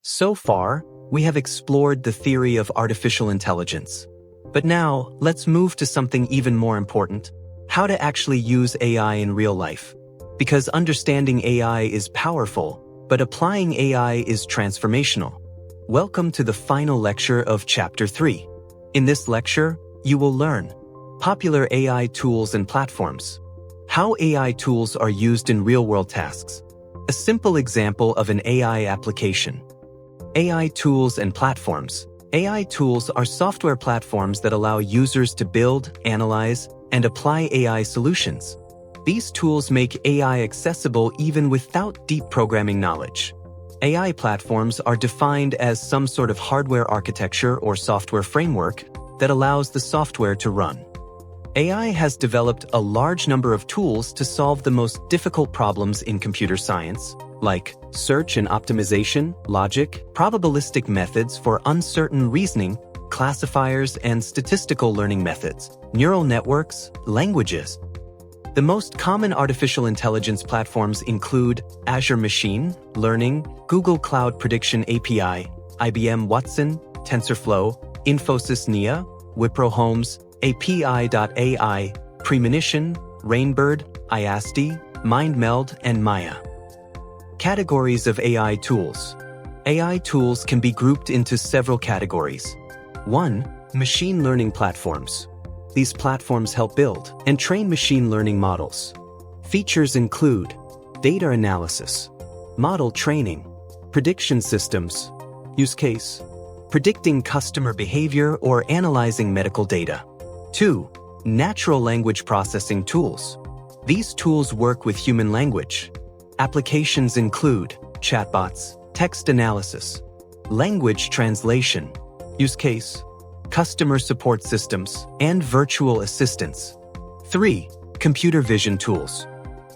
So far, we have explored the theory of artificial intelligence. But now, let's move to something even more important: how to actually use AI in real life. Because understanding AI is powerful, but applying AI is transformational. Welcome to the final lecture of Chapter 3. In this lecture, you will learn popular AI tools and platforms, how AI tools are used in real-world tasks, a simple example of an AI application. AI tools and platforms. AI tools are software platforms that allow users to build, analyze, and apply AI solutions. These tools make AI accessible even without deep programming knowledge. AI platforms are defined as some sort of hardware architecture or software framework that allows the software to run. AI has developed a large number of tools to solve the most difficult problems in computer science, like search and optimization, logic, probabilistic methods for uncertain reasoning, classifiers and statistical learning methods, neural networks, languages. The most common artificial intelligence platforms include Azure Machine Learning, Google Cloud Prediction API, IBM Watson, TensorFlow, Infosys Nia, Wipro Holmes, API.ai, Premonition, Rainbird, IASTI, MindMeld, and Maya. Categories of AI tools. AI tools can be grouped into several categories. 1. Machine learning platforms. These platforms help build and train machine learning models. Features include data analysis, model training, prediction systems, use case, predicting customer behavior or analyzing medical data. 2. Natural language processing tools. These tools work with human language. Applications include chatbots, text analysis, language translation, use case, customer support systems, and virtual assistants. 3. Computer vision tools.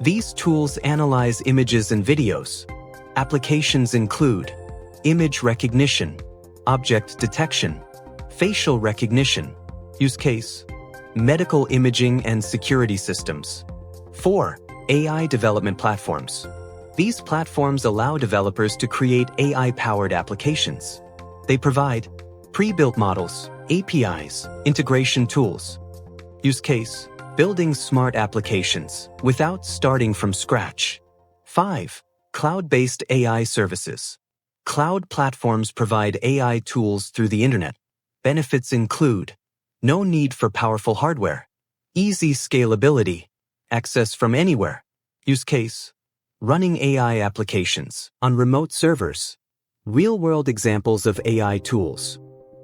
These tools analyze images and videos. Applications include image recognition, object detection, facial recognition, use case, medical imaging and security systems. 4. AI development platforms. These platforms allow developers to create AI-powered applications. They provide pre-built models, APIs, integration tools. Use case: building smart applications without starting from scratch. 5. Cloud-based AI services. Cloud platforms provide AI tools through the internet. Benefits include no need for powerful hardware, easy scalability, access from anywhere. Use case: running AI applications on remote servers. Real-world examples of AI tools.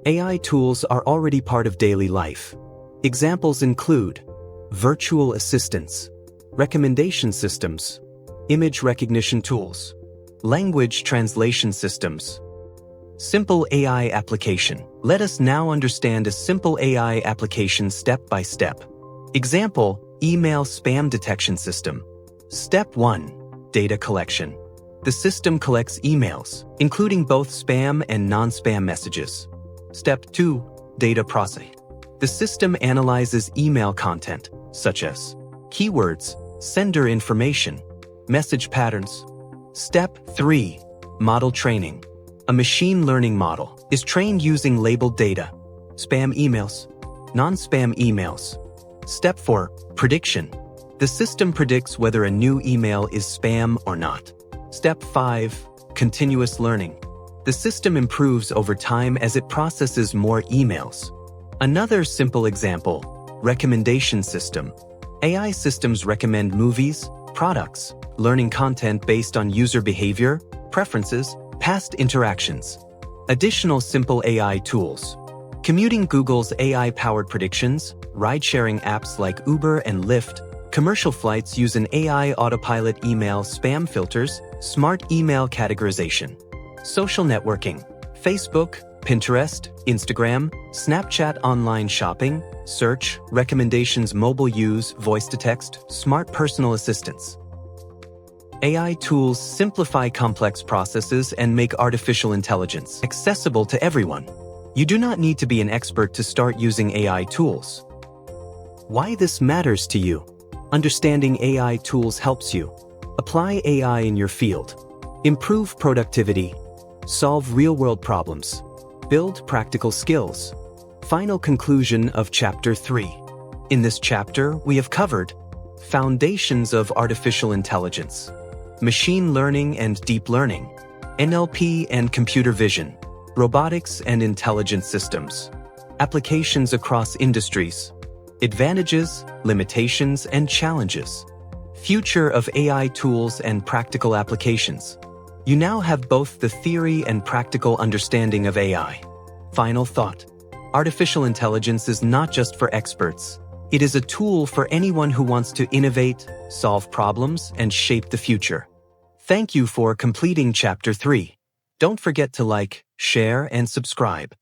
AI tools are already part of daily life. Examples include virtual assistants, recommendation systems, image recognition tools, language translation systems. Simple AI application. Let us now understand a simple AI application step by step. Example: email spam detection system. Step 1. Data collection. The system collects emails, including both spam and non-spam messages. Step 2. Data processing. The system analyzes email content, such as keywords, sender information, message patterns. Step 3. Model training. A machine learning model is trained using labeled data, spam emails, non-spam emails. Step 4. Prediction. The system predicts whether a new email is spam or not. Step 5. Continuous learning. The system improves over time as it processes more emails. Another simple example: recommendation system. AI systems recommend movies, products, learning content based on user behavior, preferences, past interactions. Additional simple AI tools. Commuting: Google's AI-powered predictions, ride-sharing apps like Uber and Lyft. Commercial flights use an AI autopilot. Email spam filters, smart email categorization. Social networking. Facebook, Pinterest, Instagram, Snapchat. Online shopping, search, recommendations. Mobile use, voice-to-text, smart personal assistants. AI tools simplify complex processes and make artificial intelligence accessible to everyone. You do not need to be an expert to start using AI tools. Why this matters to you? Understanding AI tools helps you apply AI in your field, improve productivity, Solve real-world problems. Build practical skills. Final conclusion of Chapter 3. In this chapter, we have covered foundations of artificial intelligence, machine learning and deep learning, NLP and computer vision, robotics and intelligent systems, applications across industries, advantages, limitations, and challenges, future of AI tools and practical applications. You now have both the theory and practical understanding of AI. Final thought. Artificial intelligence is not just for experts. It is a tool for anyone who wants to innovate, solve problems, and shape the future. Thank you for completing Chapter 3. Don't forget to like, share, and subscribe.